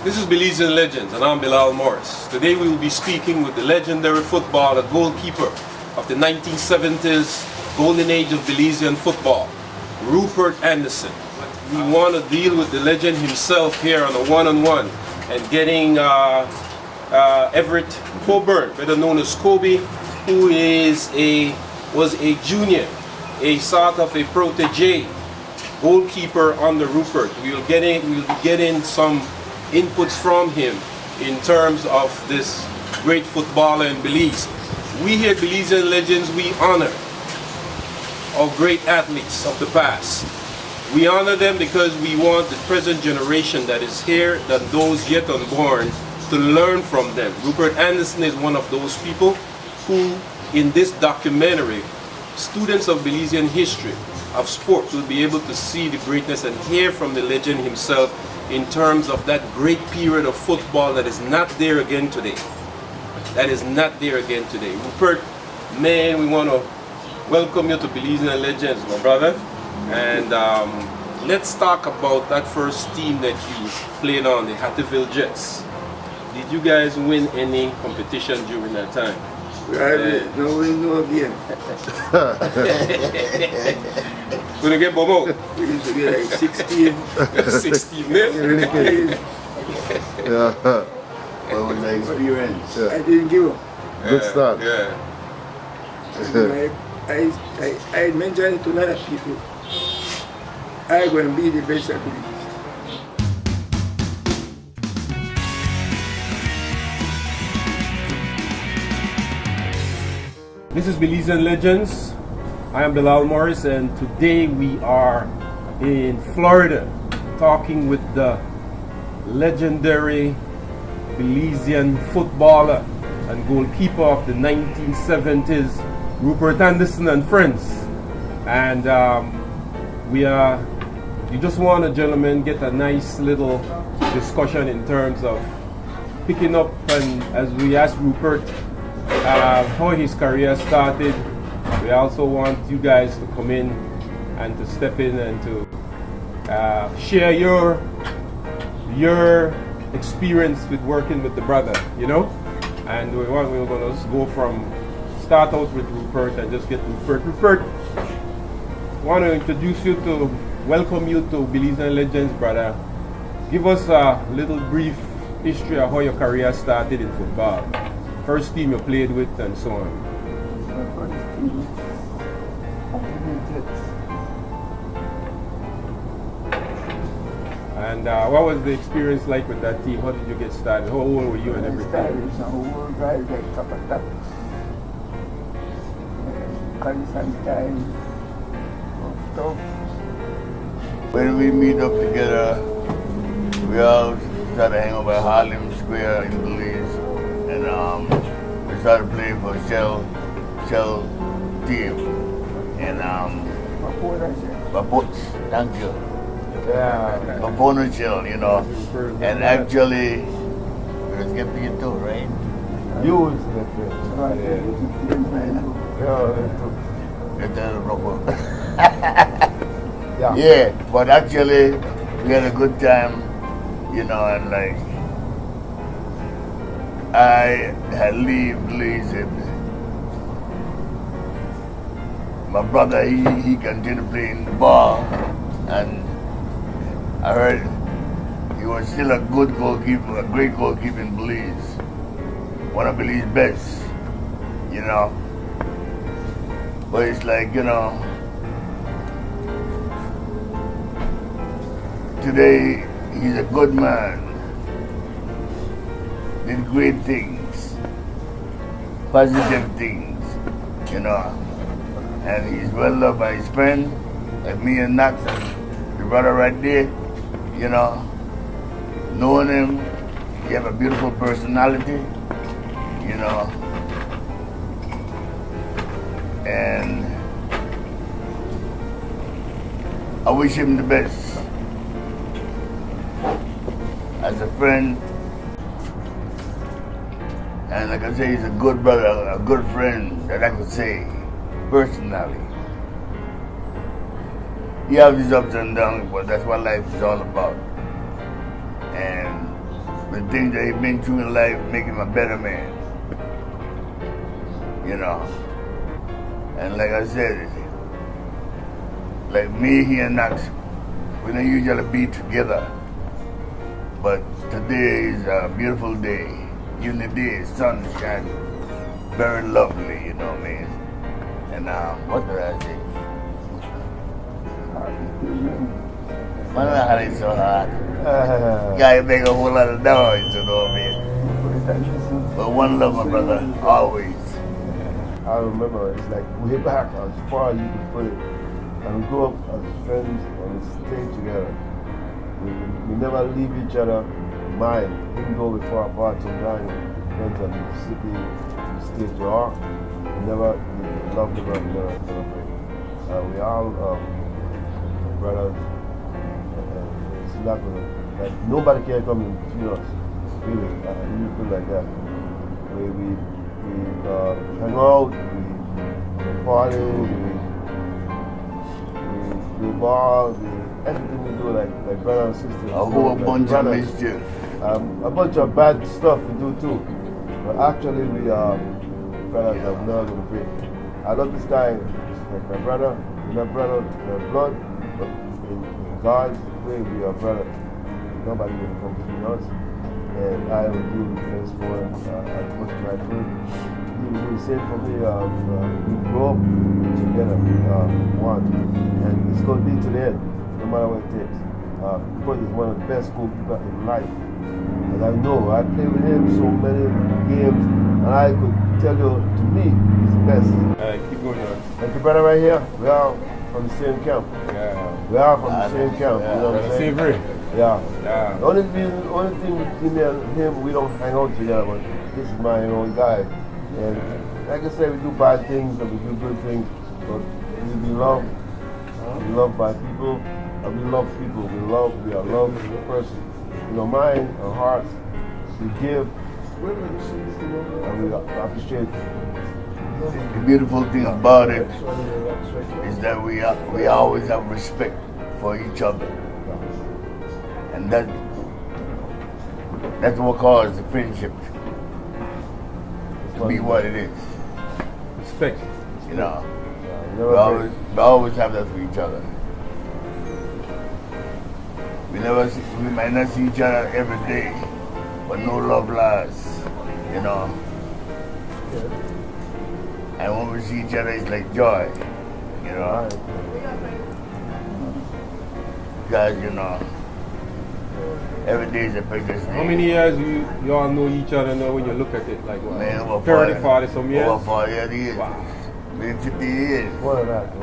This is Belizean Legends, and I'm Bilal Morris. Today we will be speaking with the legendary footballer, goalkeeper of the 1970s golden age of Belizean football, Rupert Anderson. We want to deal with the legend himself here on a one-on-one and getting Everett Coburn, better known as Koby, who was a junior, a sort of a protege goalkeeper under Rupert. We'll be getting some inputs from him in terms of this great footballer in Belize. We here at Belizean Legends, we honor our great athletes of the past. We honor them because we want the present generation that is here, that those yet unborn, to learn from them. Rupert Anderson is one of those people who, in this documentary, students of Belizean history, of sports, will be able to see the greatness and hear from the legend himself in terms of that great period of football that is not there again today. That is not there again today. Rupert, man, we want to welcome you to Belizean Legends, my brother. And let's talk about that first team that you played on, the Hattieville Jets. Did you guys win any competition during that time? No win, no game. Gonna get Bobo? We used to be like 16. 16 men? Yeah. What was the experience? Yeah. I didn't give up. Good start. Yeah. I mentioned it to a lot of people. I'm going to be the best at Belize. This is Belizean Legends. I am Bilal Morris, and today we are in Florida talking with the legendary Belizean footballer and goalkeeper of the 1970s, Rupert Anderson and friends. And you just want to, gentlemen, get a nice little discussion in terms of picking up, and as we asked Rupert how his career started. We also want you guys to come in and to step in and to share your experience with working with the brother, you know. And we're going to start out with Rupert and just get Rupert. Rupert, I want to introduce you to, welcome you to Belizean Legends, brother. Give us a little brief history of how your career started in football. First team you played with and so on. My first team, Jets. And what was the experience like with that team? How did you get started? How old were you and everything? I started some old guys like Kapata. Carry some time of stuff. When we meet up together, we all start to hang out at Harlem Square in Belize, and we started playing for Shell team, and Bapoch, thank you. Yeah. Bapono Shell, you know, and actually, let's get to you too, right? You was Yeah. Yeah, but actually, we had a good time, you know, and like, I had lived Belize. My brother, he continued playing the ball, and I heard he was still a good goalkeeper, a great goalkeeper in Belize, one of Belize's best, you know. But it's like, you know, today he's a good man, did great things, positive things, you know, and he's well loved by his friend, like me and Knox, the brother right there, you know. Knowing him, he have a beautiful personality, you know, and I wish him the best. As a friend, and like I say, he's a good brother, a good friend that I could say personally. He has his ups and downs, but that's what life is all about. And the things that he's been through in life make him a better man. You know. And like I said, like me, he and Knox, we don't usually be together. But today is a beautiful day. Even the day, sun is shining. Very lovely, you know what I mean? And what did I say? Why not how they so hard? Gotta make a whole lot of noise, you know what I mean? But one love, my brother, always. I remember, it's like way back, as far as you could put it. And we grew up as friends and we stayed together. We never leave each other mind, even though we're far apart sometimes, depends on the city, the state you are. We never love them and never celebrate. We all brothers. It's not gonna, like, nobody can come in between us, really. You feel like that. We hang out, we party, we ball, everything we do like brother and sister. A whole bunch of mischief. A bunch of bad stuff we do too. But actually we are brothers that we're never going to break. I love this guy, like my brother, we're not brother, we're blood, but in God's way we are brothers. Nobody will come between us. And I will do this for him as much as I could. He will do the same for me. We grow up together, one. And it's going to be to the end, no matter what it takes. Because he's one of the best goalkeepers in life. And I know, I played with him so many games, and I could tell you, to me, he's the best. Keep going on. Like your brother right here, we are from the same camp. Yeah. We are from the same camp, you know what I'm saying? Same ring. Yeah. Yeah. The only thing between me and him, we don't hang out together, but this is my own guy. And like I said, we do bad things and we do good things, but we love by people, and we love people. We are love person. You know, mind and heart, we give, and we appreciate. The beautiful thing about it is that we always have respect for each other. And that's what causes the friendship to be what it is. Respect. You know, we always have that for each other. We might not see each other every day, but no love lasts, you know. And when we see each other, it's like joy, you know. Because, you know, every day is a precious day. How many years you all know each other now when you look at it? Like what? Man, over 30, 40 some years? Over 40 years. Wow. Maybe 50 years. More than that.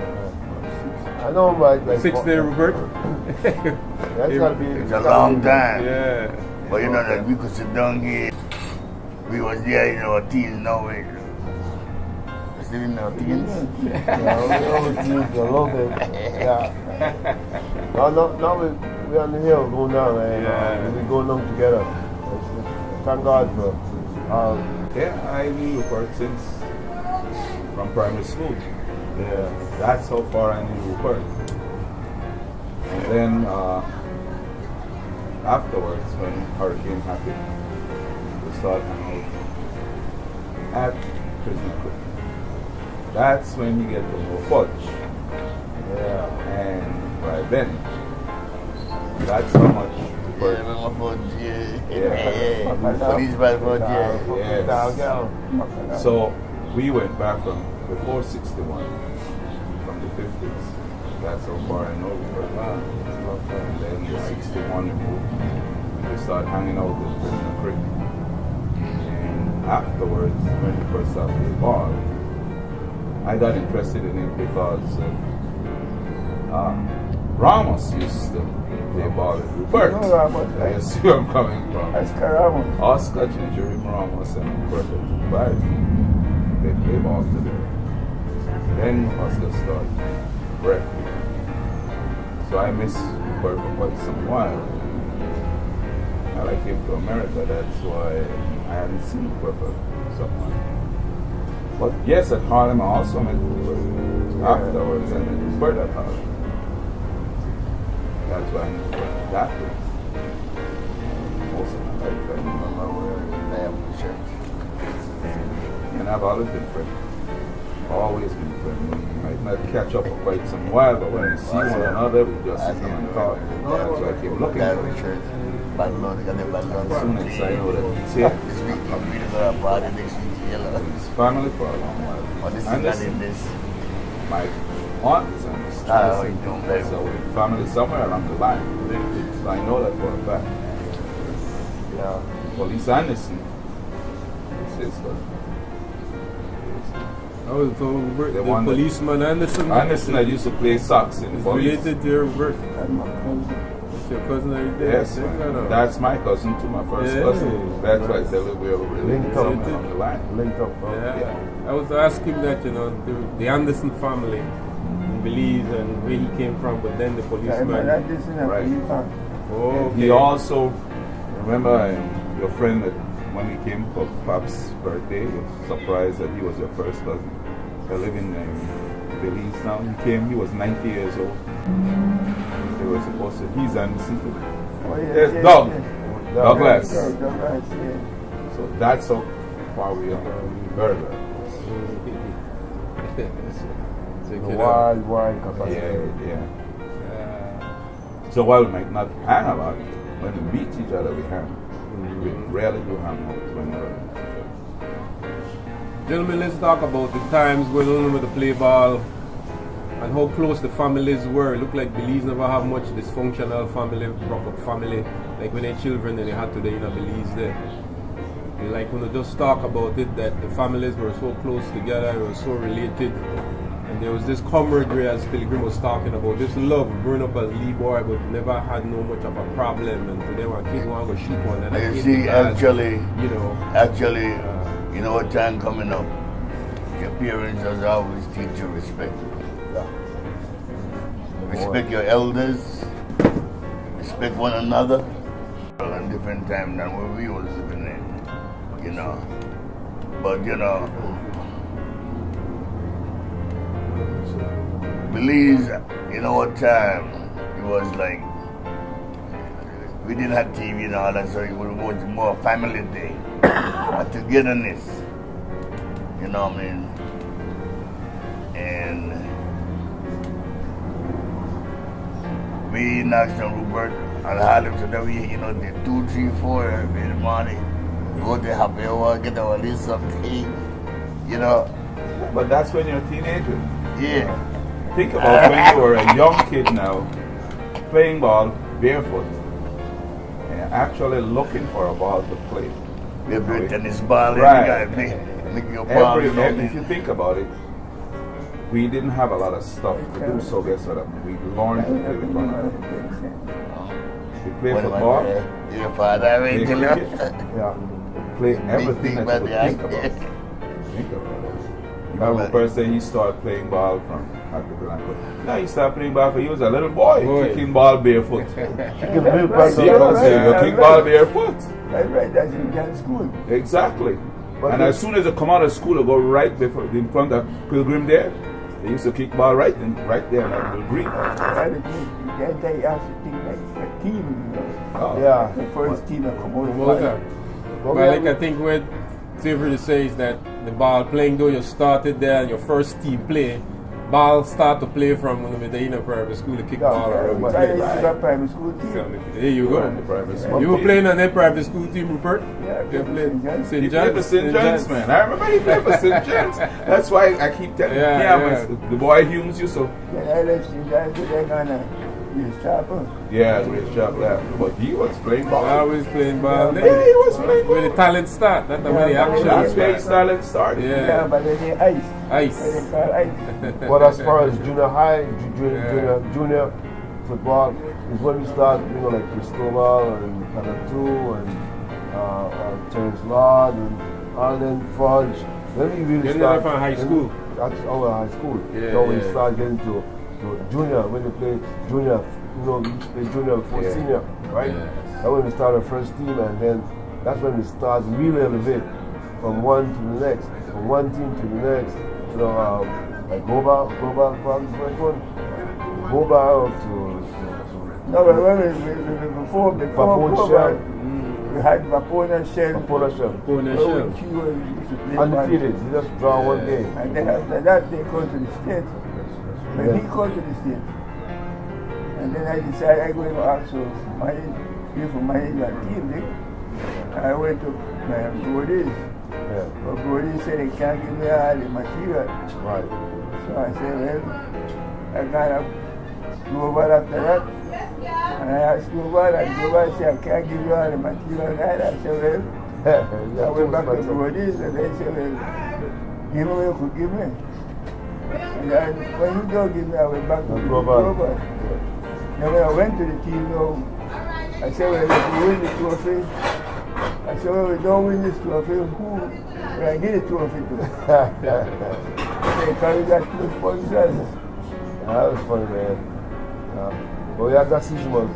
I know him like 60, Rupert? That's gotta be. It's a long time. Yeah. But you know that we could sit down here. We was there in our teens, now we're still in our teens. Yeah, we always teens a little bit. Yeah. Now we're on the hill going down, and we going down together. Thank God for. Yeah, I knew Rupert since from primary school. Yeah, that's how far I knew Rupert. And then afterwards, when Hurricane happened, we started hanging out at Prison Creek. That's when you get to know Fudge. Yeah, and right then, that's how much Rupert. Yeah. So we went back from before 61, from the 50s. That's how far I know Rupert. And then the 61 we started hanging out with Prisoner Creek. And afterwards, when we first started playing ball, I got interested in it because Ramos used to play ball with Rupert. No, Ramos, I see where I'm coming from. Oscar Ramos. Oscar, Jerry Ramos, and Rupert at 5. They play ball together. Then Oscar started referee. So I missed Rupert for quite some while. And I came to America, that's why I hadn't seen Rupert for some while. But yes, at Harlem I also met Rupert. Afterwards, I met Rupert at Harlem. That's why I knew Rupert that way. Most of my life I knew and I've always been friendly. Always been friendly. We might not catch up for quite some while, but when we see one another, we just sit down and talk. That's why I keep looking for it. Bad Lord, got the bad Lord. As soon as I know that he's here, This week, I'm reading about a party next week. Yellow. he's family for a long while. Oh, this is And not this, in this. my aunt is on this. Ah, you don't blame So we're family somewhere along the line. So I know that for a fact. Yeah. Police Anderson, his sister. Oh, so Rupert, The the one that- policeman Anderson? Anderson that used to play socks in the is police. related to your Rupert. And my cousin. It's your cousin right there. Yes, Check that out. that's my cousin too, my first Yeah. cousin. That's why I tell you we were really Linked up. somewhere along the line. Linked up. Yeah. I was asking that, the Anderson family in Belize and where he came from, but then the Yeah, policeman. that is in a Right. police. Oh, okay. He also, remember your friend that when we came for Pop's birthday, was surprised that he was your first cousin. They live in Belize now. He came, he was 90 years old. They were supposed to, he's Anderson too. Oh, yeah, Yes, yeah, Doug. yeah. Douglas. Yeah, Douglas, yeah. So that's how far we are. Burger. Check The it out. wide capacity. Yeah. So while we might not hang a lot, when we meet each other, we hang. We rarely do hang out when we're in each other. Gentlemen, let's talk about the times going on with the play ball and how close the families were. It looked like Belize never have much dysfunctional family, broke up family, like when they're children and they had to they Belize there. We like when we just talk about it, that the families were so close together, they were so related. And there was this camaraderie, as Pilgrim was talking about, this love growing up as Lee boy, but never had no much of a problem. And today when kids want to go shoot one another, You see, actually, you know, you know what time coming up? Your parents does always teach you respect. Respect your elders, respect one another. A different time than where we was living in, But Belize, what time? It was like, we didn't have TV and all that, so it was more family day. Togetherness. You know what I mean? And we knocked on Rupert and had him so that we, the 2, 3, 4 in the morning, go to happy hour, get our list something, But that's when you're a teenager. Yeah. Think about when you were a young kid now, playing ball barefoot, and actually looking for a ball to play. We play tennis ball, Right. make your ball. If you think about it, we didn't have a lot of stuff to do, so guess what? We learned to play with one another. We play football, Your father, play cricket, Yeah. play everything Big that you thing could think about about. the Think about it. Remember the person he started playing ball from at the Blanco. Now he started playing ball for he was a little boy, kicking ball barefoot. See, you kick ball barefoot. That's right, that's in Jan school. Exactly. And as soon as they come out of school, they go right before in front of Pilgrim there. They used to kick ball right there in that little green. That day, you have to think like a team, Oh. Yeah. The first team that come promoter. out. But like I think what Everett says that the ball playing though you started there and your first team play, ball start to play from when we were in a private school to kick ball around. But I used to have private school team. There you go. In the private school You were team. playing on that private school team, Rupert? Yeah, You played St. He played John's. for St. John's, man. I remember he played for St. John's. That's why I keep telling the boy Humes used to. When I left St. John's, they're gonna be a sharper. Yeah, great shot left. But he was playing ball. I was playing ball. Yeah, he was playing Where ball. the talent start. That's where the That's action where his start. talent started. Yeah, Yeah. but then they ice. Ice. They call ice. But as far as junior high, junior football is when we start, like Cristobal and Canatu and Terence Lord and Alden Fudge. Then we really Getting start that from high school. That's our high school. Yeah, So we yeah. start getting to junior when we play junior. We play junior before senior, right? Yes. That's when we start our first team, and then that's when we start really elevate from one to the next, from one team to the next. Like Goba probably the first one. Goba up to No, but before Papoon Koby, Shell. We had Vapona Shell. Vapona Shell. She was used to play Undefeated. You just draw one game. And then after that, they come to the States. When he came to the States. And then I decided I'm going to also manage my team. I went to Belize's. Yeah. But Belize said they can't give me all the material. Right. So I said, well, I got to go over after that. And I asked Global, and Global said, I can't give you all the material. And I said, well, I went back to Belize, and they said, well, give me what you could give me. And then when you don't give me, I went back to Global. Then when I went to the team, I said, well, if we win the trophy, I said, well, we don't win this trophy, who will I give the trophy to? They carry that to the sponsors. That was funny, man. But yeah, that season was,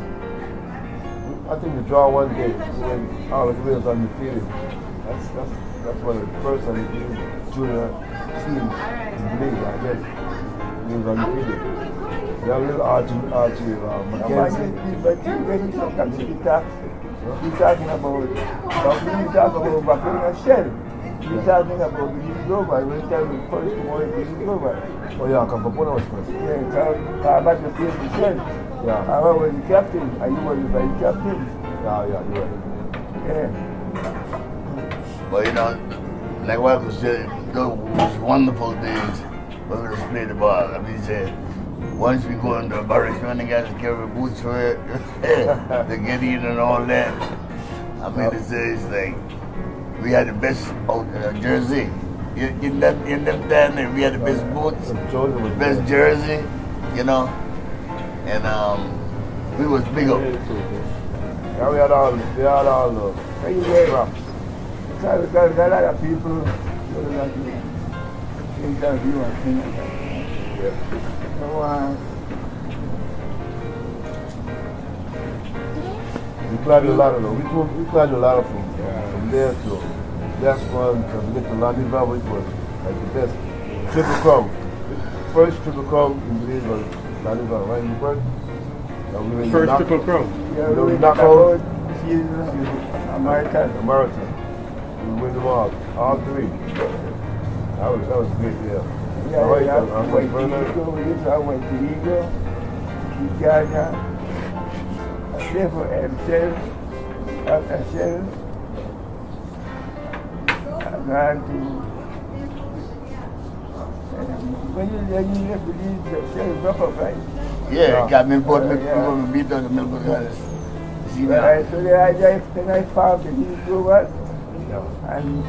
I think we draw one game when all the players undefeated. That's one of the first undefeated junior team in the league, I guess. He was undefeated. We have a little Archie Mackenzie. But when you sometimes you're talking about, when you talk about Vapona Shell, you're talking about Belize Global. When you tell me first tomorrow, Belize Global. Oh yeah, because Vapona was first. Yeah, I'm at the place to Shell. Yeah. I was the captain, and you were the vice captain. Yeah, you're right. Yeah. But you know, like what was said, those wonderful days when we just played the ball. I mean, say, once we go into the barracks, when the guys carry boots for it, to get in and all that. I mean, it's like, we had the best jersey. In them time, we had the best boots, best jersey, you know. And we was big up. Yeah, we had all the drops. Because we got a lot of people who are like interview and things like that. Yeah. So, we climbed a lot of them. We climbed a lot of them. From there to last one to we get to Landivar, which was like the best triple crown. First triple crown in Belize was Landivar, right? Rupert? First triple crown. yeah, we we knock knock out out American. American. We win them all three. That was great, yeah. Yeah, Right, I went to Bernard. Eagle, I went to Eagle, Ghana. I played for Shell, after Shell. I've gone to, when you left Belize, Shell broke up, right? Yeah, got Milford, we beat on the Milford guys. See now? So then I found the Belize Global, and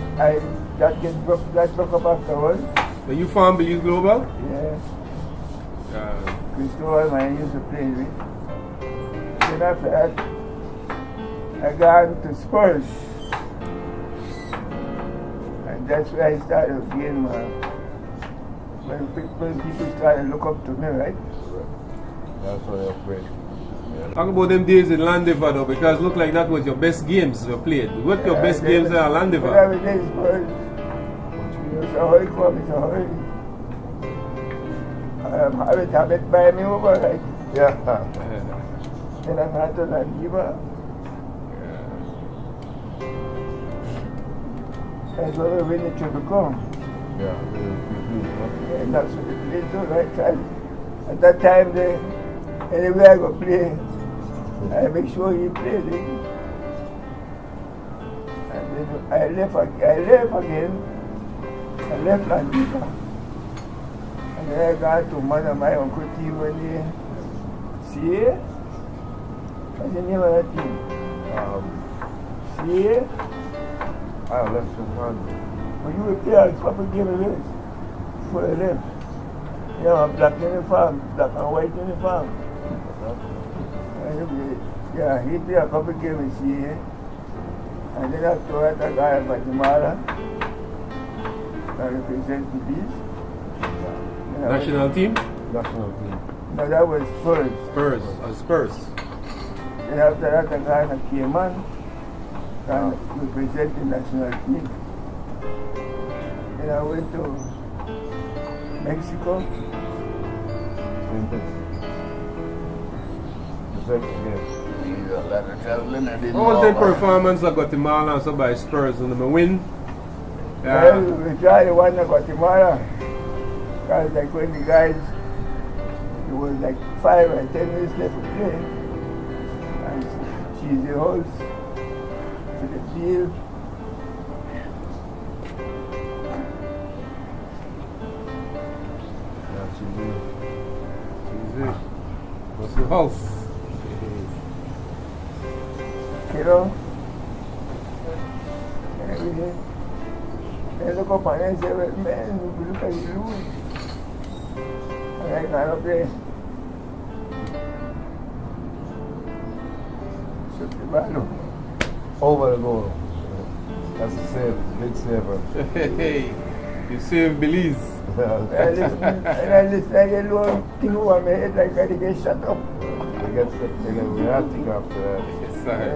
that broke up afterwards. When you found Belize Global? Yeah. Cristobal, my used to play with. Then after that, I got to Spurs. And that's where I started again. When people started to look up to me, right? That's what they played. Talk about them days in Landivar though, because it looked like that was your best games you played. What your best games are at Landivar? Every day is Spurs. It's a hurry, come, it's a hurry. Habit by me over, right? Yeah. Then I got to Landivar. That's where we win the triple crown. Yeah. And that's what they play too, right? At that time, anywhere I go play, I make sure he plays. And then I left again. I left Landivar. And then I got to one of my uncle team when they see. What's the name of that team? See? I left him on. When you were there, a couple of games before I left. You know, black uniform, black and white uniform. Yeah, he played a couple of games here. And then after that, I got a Guatemala. I represent Belize. National team? National team. No, that was Spurs. Spurs. Then after that, I got a Cayman. And represent the national team. Then I went to Mexico. Same thing. The second game. do a lot of traveling. I didn't What was the know. performance of Guatemala and so by Spurs and the win? Well, we tried the one in Guatemala. Because like when the guys, it was like 5 or 10 minutes left to play. And she's the host to the field. What's the house? You know? And everything. They look up and they say, well, man, we look at you lose. And I cannot play. Shoot the ball up. Over the goal. That's a save, big saver. Hey, you saved Belize. And I listen, I get little thing over my head like I get shut up. They get reacting after that. Sorry.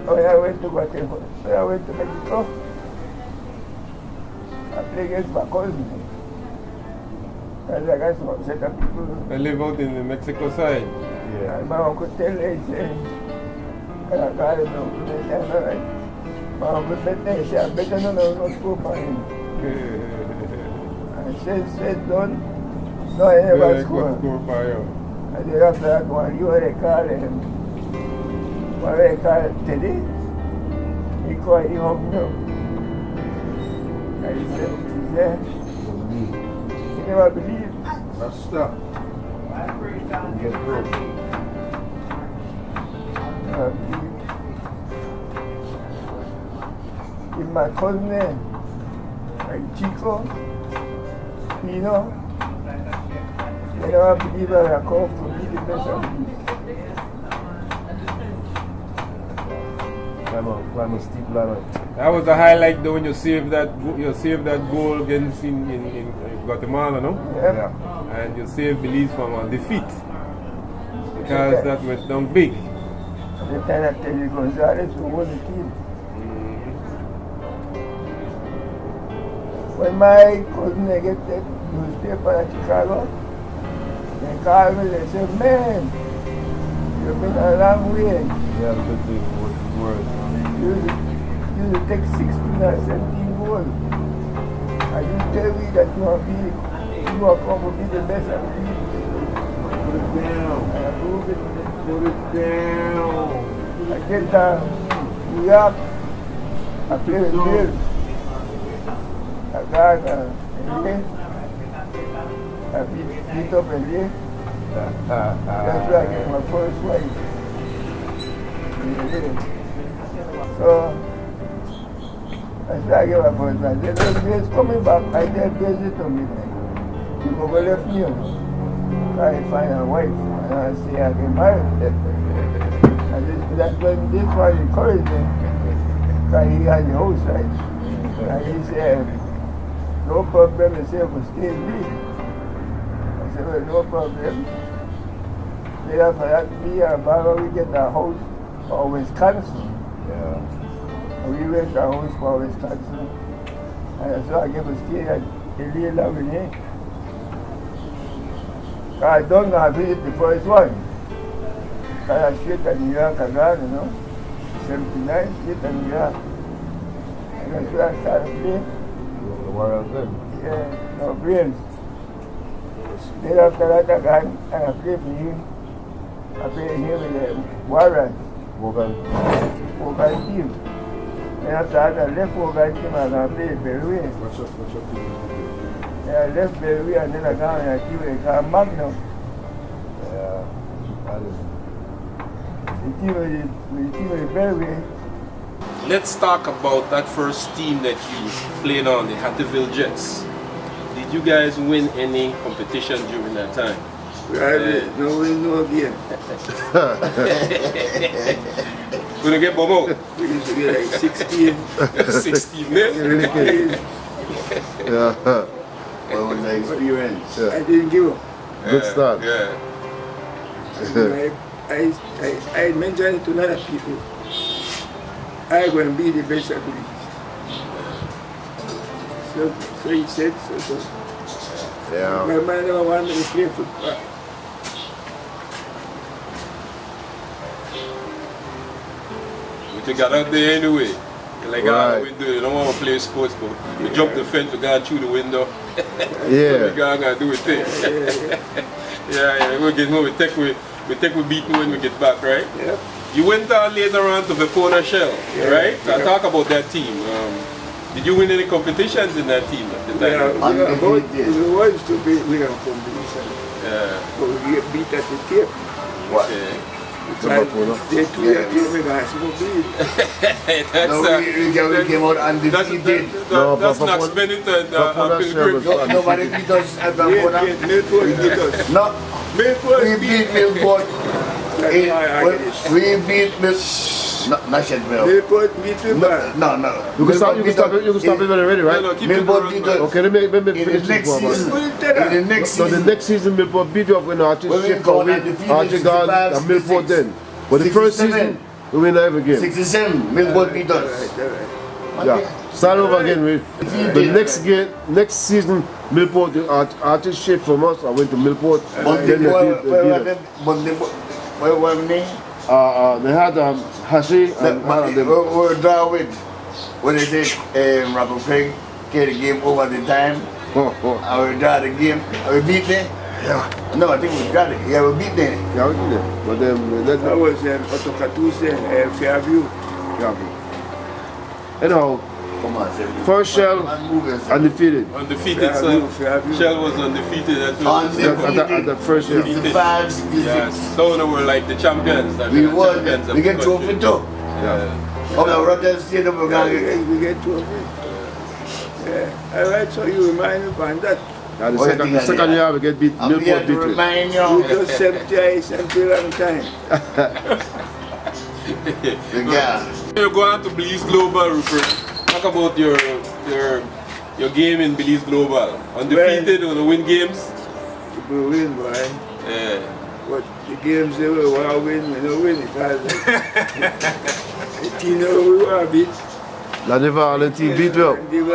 When I went to Guatemala, when I went to Mexico, I played against my cousin. Because I got some set of people. I live out in the Mexico side. Yeah. And my uncle tell me, he said, I got him now, and all right. My uncle said, he said, I better not score for him. And said, done. No, I never score. Score for you. And then after that one, you were call him. What they call Teddy? He called him up now. And he said, he never believed. That's stuff. Get through. Never believed. With my cousin name, like Chico, Pino, they never believe that I come to be the best of me. Climb a steep ladder. That was the highlight though when you saved that goal against in Guatemala, no? Yeah. And you saved Belize from a defeat because that went down big. The time I tell you Gonzalez who won the team. When my cousin get that newspaper at Chicago, they call me, they say, man, you've been a long way. Yeah, good thing with words. You take 16 or 17 goals. And you tell me that you are come to be the best of the league. Put it down. And I prove it. Put it down. I get down New York. I play with Bill. I got LA. I beat up LA. That's where I get my first wife. So, that's where I get my first wife. They said, Bill's coming back. I said, Bill's it to me. You go left me. I find a wife. And I say, I get married. And that's when this one encouraged me. Because he had the house, right? And he said, no problem, he said, we stay in Belize. I said, well, no problem. Then after that, me and Barbara, we get a house for Wisconsin. Yeah. And we went to a house for Wisconsin. And so I gave a stay at LA Lavigne. I don't know, I visit the first one. Because I straight to New York again, you know. 79, straight to New York. And that's where I started playing. The world good. Yeah, no brains. Then after that, I got and I played for him. I played him with the Warriors, Wogan. Wogan team. Then after that, I left Wogan team and I played Belize. What's your team? Yeah, I left Belize and then I got on a team they call Magnum. Yeah. That is. The team with the Belize. Let's talk about that first team that you played on, the Hattieville Jets. Did you guys win any competition during that time? No win, no game. Gonna get bum out. We used to get like 16. 16 minutes. Yeah. What was the experience? I didn't give up. Good start. Yeah. I mentioned it to a lot of people. I'm going to be the best of Belize. So he said so. Yeah. My man never wanted me to play football. but you got out there anyway. Like, Right. we do, you don't want to play sports, but we jump the fence, we got through the window. Yeah. We gotta do a thing. Yeah, we get home, we take we beat when we get back, right? Yeah. You went on later on to Vipona Shell, right? Yeah. Talk about that team. Did you win any competitions in that team at the time? Yeah, we was to be with a competition. Yeah. But we get beat at the tip. What? Okay. They threw the tip and I smoked weed. That's, No, we came out undefeated. That's but not Vipona- Bennett and Vipona Pilgrim. Shell was- Nobody beat us at Bambona. Millport beat us. No, Millport we beat Millport. That's why I get it. We beat Mill. Not yet, Mill. Millport beat the band. No. You can stop it when you're ready, right? No, keep it Millport going, beat man. us. Okay, let me In the finish next this one. season. Put it there. In the next So the season. next season, Millport beat you up when Archie When we shift go away. undefeated, Archie gone 65, and Millport 66. then. But the first 67. season, we win every game. 67. Millport beat us. Yeah. Start over again with the next season, Millport, the Archie shift from us, I went to Millport. But Then they beat us. what were they? They had Hashi and We're draw with when they say Robert Craig get the game over the time. I will draw the game. I will beat them. Yeah. No, I think we got it. Yeah, we beat them. Yeah, we did it. But then let That was Otokatuse and Fairview. anyhow, Come on, Sam. first Shell undefeated. Undefeated, so Fairview. Shell was undefeated until At the first year. 65, 66. yes. So we were like the champions. I mean, We the won. champions of We the get trophy country. too. Yeah. Of the Rotterdam Stadium, we're going to get. We get to it. Yeah. All right, so you remind me about that. Now the Oh, second, yeah, the second yeah. year we get beat. I'm here Millport to beat us. remind We you. just 70 long time. The guy. You're going to Belize Global, Rupert. Talk about your game in Belize Global. Undefeated, you want to win games? We win, boy. Yeah. But the games they were want to win, we don't win it. The team that we want to beat. Landivar and the team beat well. The team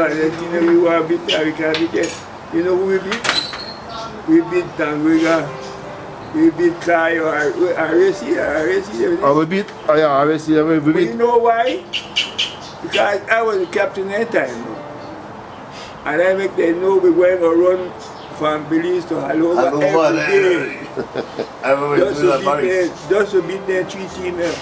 that we want to beat, we can't beat them. You know who we beat? We beat Tanguiga. We beat Clad, Aresi. We beat, obviously, we But you beat. know why? Because I was the captain that time. And I make them know we're going to run from Belize to Halova every day. I remember Just doing to that, Morris. to beat their 3 teams.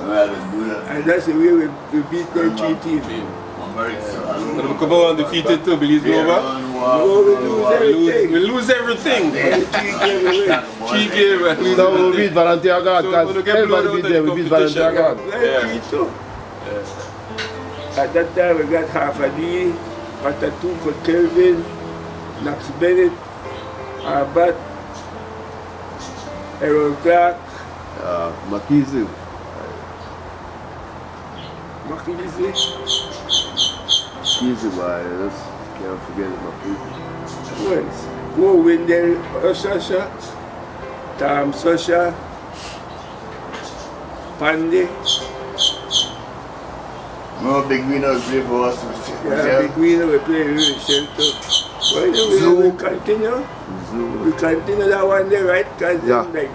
Rather do that. And that's the way we beat their 3 teams. I'm very sorry. But we come out undefeated to Belize Global. We lose everything. The 3 games we win. 3 games and lose So we everything. beat Volunteer Guard. So Because when we get blown everybody out beat of them, the we beat competition, Volunteer Guard. Very too. At that time we got half a D, Patatuko Kelvin, Knox Bennett, Arbat, Aaron Clark, Makizi. Makizi. Makizi, boy. Just can't forget it, Makizi. Who else? Go Wendell Sasha, Tom Sasha, Pandey. No big winners play for us. Yeah, big winner we play with Shelter. Well, we continue. We continue that one day, right? Because Yeah. like,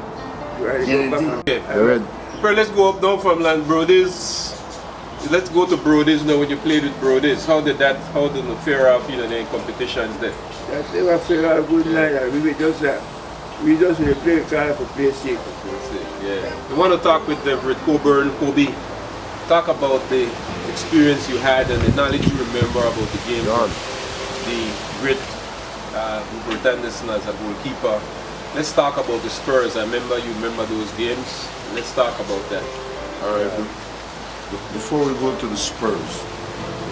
we gotta go back. Okay. You ready? Well, let's go up now from Land Brodies. Let's go to Brodies now. When you played with Brodies, how did the fare off in any competitions there? That never feel a good night. And we just play card for play sake. Yeah. We want to talk with Everett, Coburn, Koby. Talk about the experience you had and the knowledge you remember about the game. John. The great Rupert Anderson as a goalkeeper. Let's talk about the Spurs. You remember those games. Let's talk about that. All right. Before we go to the Spurs,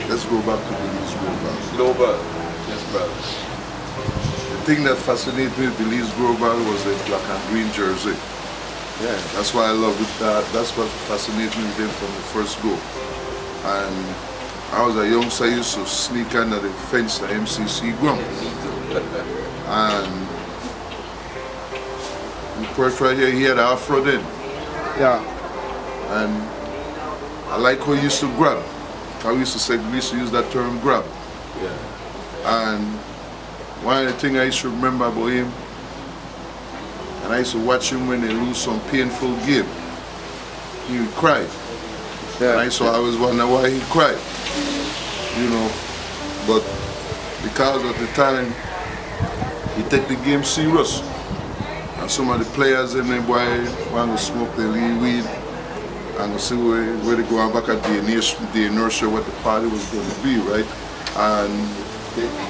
let's go back to Belize Global. Global. Yes, brother. The thing that fascinated me with Belize Global was the black and green jersey. Yeah. That's why I love it. That's what fascinated me with him from the first go. And I was a youngster, I used to sneak under the fence at MCC ground. And Rupert right here, he had an afro then. Yeah. And I like how he used to grab. We used to use that term grab. Yeah. And one of the things I used to remember about him, and I used to watch him when they lose some painful game, he would cry. And I so I always wonder why he cried. You know. But because at the time he take the game serious. And some of the players in there boy want to smoke the weed and to see where they go back at the inertia what the party was going to be, right? And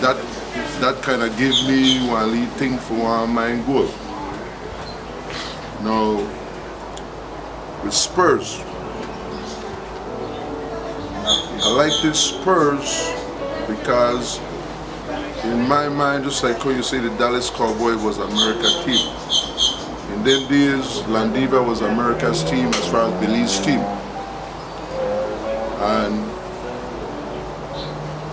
that kind of gave me one lead thing for one main goal. Now, with Spurs, I like this Spurs because in my mind, just like how you say the Dallas Cowboys was America's team. In them days, Landivar was America's team as far as Belize's team. And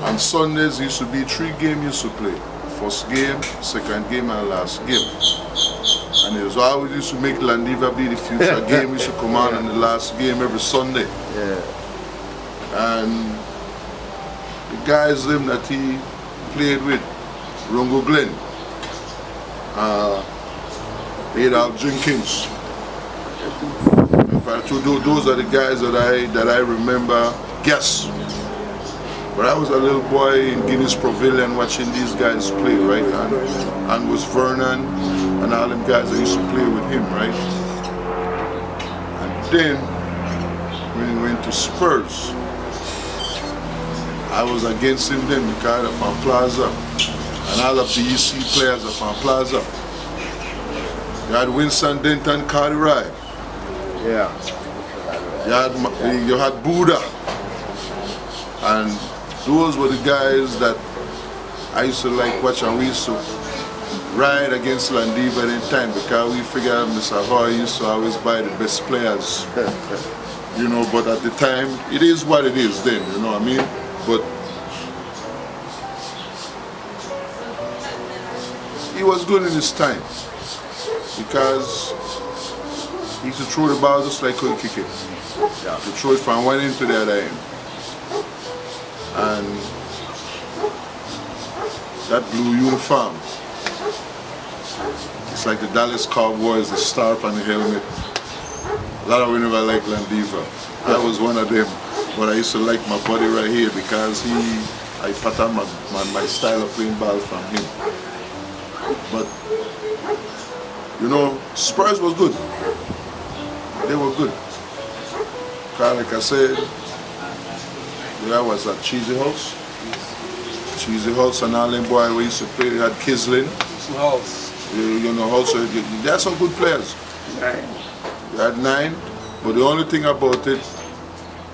on Sundays, used to be 3 games used to play. First game, second game, and last game. And it was always used to make Landivar be the future game. Used to come on in the last game every Sunday. Yeah. And the guys them that he played with, Rongo Glenn, Adolf Jenkins. Those are the guys that I remember. Guess. But I was a little boy in Guinness Pavilion watching these guys play, right? And was Vernon and all them guys that used to play with him, right? And then when he went to Spurs, I was against him then because of our plaza and all of the EC players of our plaza. You had Winston Denton, Canalayte. Yeah. You had Buddha. And those were the guys that I used to like watch, and we used to ride against Landivar in time because we figured Mr. Hoy used to always buy the best players. You know, but at the time, it is what it is then, you know what I mean? But he was good in his time because he used to throw the ball just like Koby kick it. Yeah. To throw it from one end to the other end. And that blue uniform, it's like the Dallas Cowboys, the star on the helmet. A lot of we never liked Landivar. I was one of them, but I used to like my buddy right here because I patterned my style of playing ball from him. But, you know, Spurs was good. They were good. Because like I said, I was at Cheesy House. Cheesy House and all them boys we used to play. They had Kislin. You know, also, they had some good players. 9. They had 9, but the only thing about it,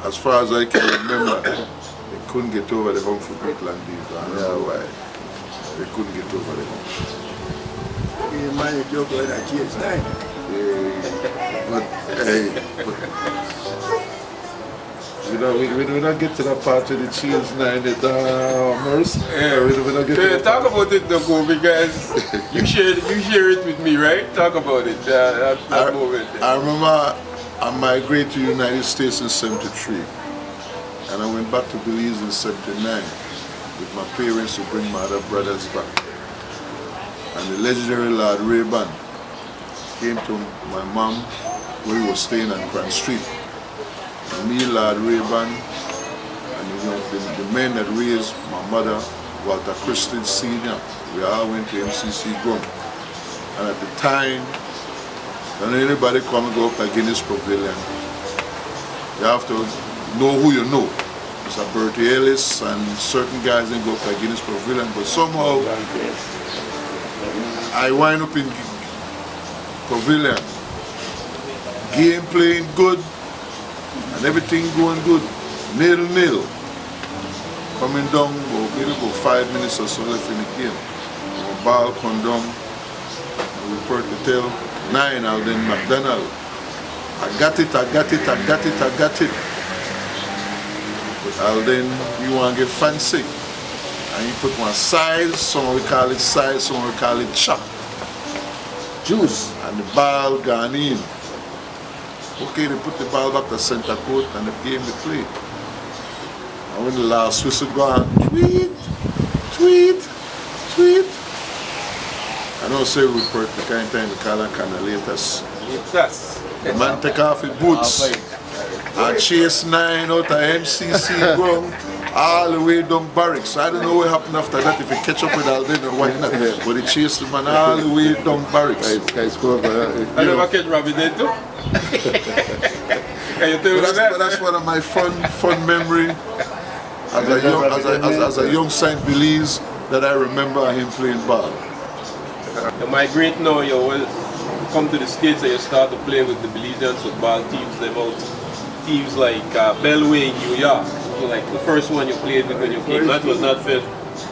as far as I can remember, they couldn't get over the hump for beat Landivar. I don't know why. They couldn't get over the hump. You managed to joke with that kid's 9. We do not get to that part of the cheese 9 Morris. Yeah. We don't get to that Talk about it though, Koby, because you share it with me, right? Talk about it, that moment. I remember I migrated to the United States in '73, and I went back to Belize in '79 with my parents to bring my other brothers back. And the legendary Lord Ray-Ban came to my mom where he was staying on Grand Street. And me, Lord Ray-Ban, and the men that raised my mother, Walter Christian Sr., we all went to MCC Grum. And at the time, when anybody come and go up to Guinness Pavilion, you have to know who you know. It's a Bertie Ellis and certain guys didn't go up to Guinness Pavilion, but somehow I wind up in Pavilion. Game playing good and everything going good. 0-0. Coming down, maybe about 5 minutes or so left in the game. The ball come down. Rupert Anderson, 9 out then McDonald. I got it. But Alden, you want to get fancy. And you put one size, some we call it size, some we call it chop. Juice. And the ball gone in. Okay, they put the ball back to center court and the game they played. And when the last whistle gone, tweet. I don't say Rupert, the kind of time we call them Canalayte. Yes. The man take off his boots. and chase 9 out of MCC ground all the way down barracks. So I don't know what happened after that, if he catch up with Alden or what not. But he chased the man all the way down barracks. I never catch rabbit there too. Can you tell me that? That's one of my fun memory as a young St. Belize that I remember him playing ball. You migrate now, you will come to the States and you start to play with the Belizean football teams. They've out teams like Bellway in New York. So like the first one you played with when you came, that was not fair.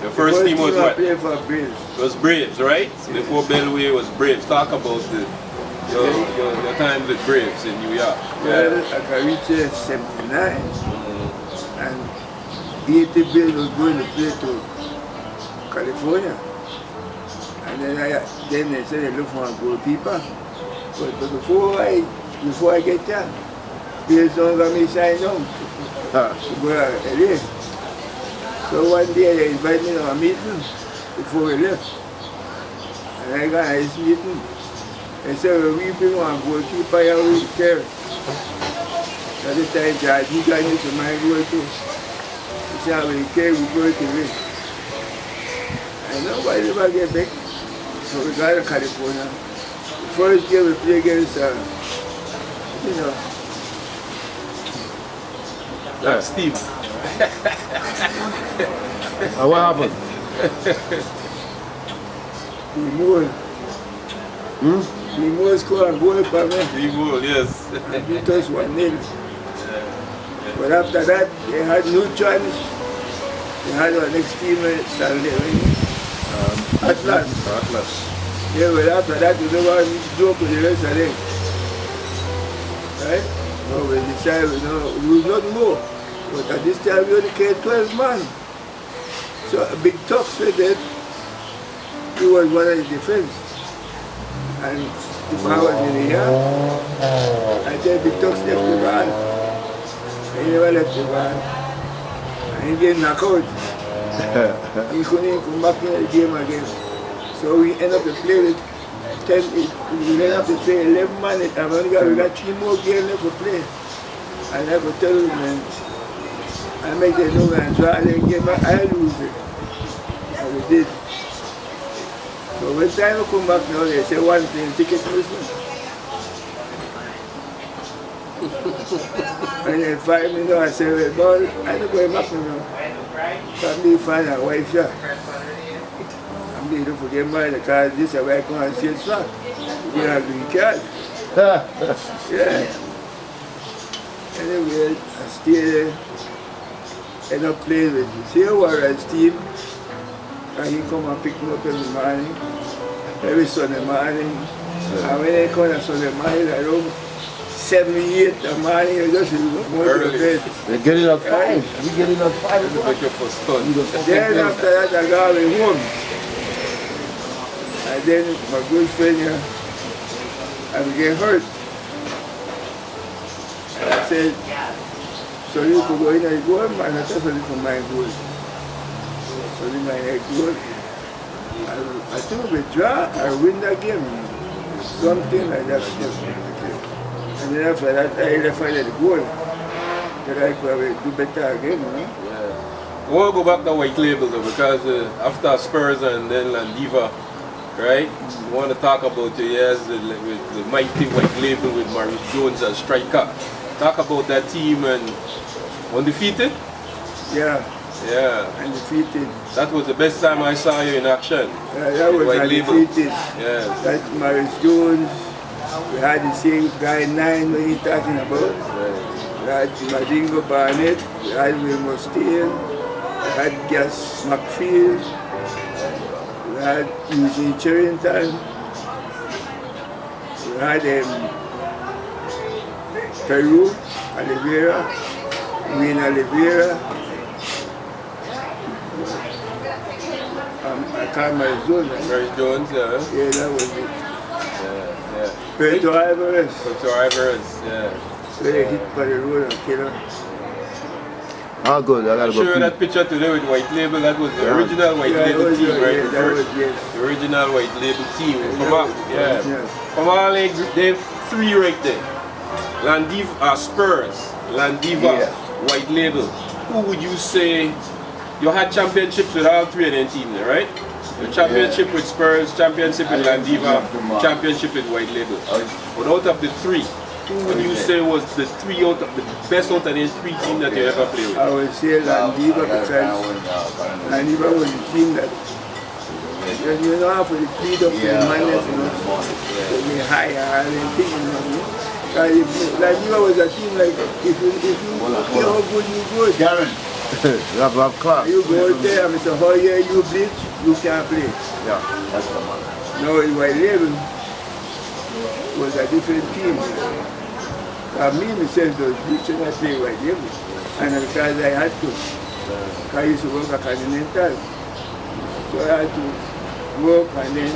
Your first team was what? I for Braves. It was Braves, right? Before Bellway was Braves. Talk about your time with Braves in New York. Well, I can reach 79 and 80 Braves was going to play to California. And then they said they look for a goalkeeper. But before I get there, Braves don't got me signed on to go to LA. So one day they invited me to a meeting before we left. And I got a nice meeting. They said, well, we bring one goalkeeper here, we care. At the time, George, he got into my goal too. He said, we care, we go to win. And nobody ever get back. So we got to California. The first game we played against, That's Steve. What happened? Limo scored a goal for me. Steve, yes. And beat us 1-0. But after that, they had no choice. They had our next team Saturday, Atlas. Yeah, but after that, we don't want to joke with the rest of them. Right? No, we decided, we will not more. But at this time, we only carried 12 men. So a big Tux with it, he was one of the defense. And the man was in the yard. I said, Big Tux left the ball. And he never left the ball. And he get knocked out. He couldn't come back in the game again. So we end up to play with 10, we end up to play 11 man. And we got 3 more games left to play. And I could tell you, man, I make them know and try the game, I lose it. And we did. So when time we come back now, they say one thing, ticket missing. And then 5 minutes, I say, well, I'm not going back now. Can be find a wife shot. I'm going to forget my because this is where I come and see it shot. You have green card. Yeah. Anyway, I stay there. End up playing with the Sierra Warriors team. And he come and pick me up in the morning. Every Sunday morning. And when they come on Sunday morning, around 7, 8 in the morning, you just go to bed. They get it at 5. We get it at 5 o'clock. Then after that, I got away home. And then my good friend here, I became hurt. And I said, so you could go in and go, and I just for my goal. So in my goal, I think we draw or win that game. Something like that. And then after that, I left the goal. Then I could do better again, Yeah. I want to go back to white label though, because after Spurs and then Landivar, right? I want to talk about your years with the mighty white label with Maurice Jones as striker. Talk about that team and undefeated? Yeah. Yeah. Undefeated. That was the best time I saw you in action. Yeah, that was white undefeated. Yes. That's Maurice Jones. We had the same guy 9 when he's talking about. We had Madingo Barnett. We had Wilmer Steele. We had Gas McField. We had Eugene Cherrington. We had Peru, Oliveira, Wayne Oliveira. I can't remember his name. Maurice Jones, yeah. Yeah, that was it. Yeah. Pedro Alvarez. Yeah. They hit by the road and kill him. Oh, good. I gotta Show go. you that picture today with white label. That was the original white label team, right? The original white label team. From all they 3 right there. Landivar, Spurs, Landivar, Yeah. White Label. Who would you say, you had championships with all three of them teams, right? The championship with Spurs, championship with Landivar, championship with White Label. But out of the three, who would you say was the best out of the three teams that you ever played with? I would say Landivar because Landivar was the team that, you know, for the speed of the madness, you know, the higher and things, you know. Landivar was a team like, if you see how good you go, Darren. You have to have class. you go there, and Mr. Hoyer, you bleach, you can't play. Yeah, that's the man. Now in White Label was a different team. Me myself was bleaching I play White Label. And because I had to. I used to work at Continental. So I had to work and then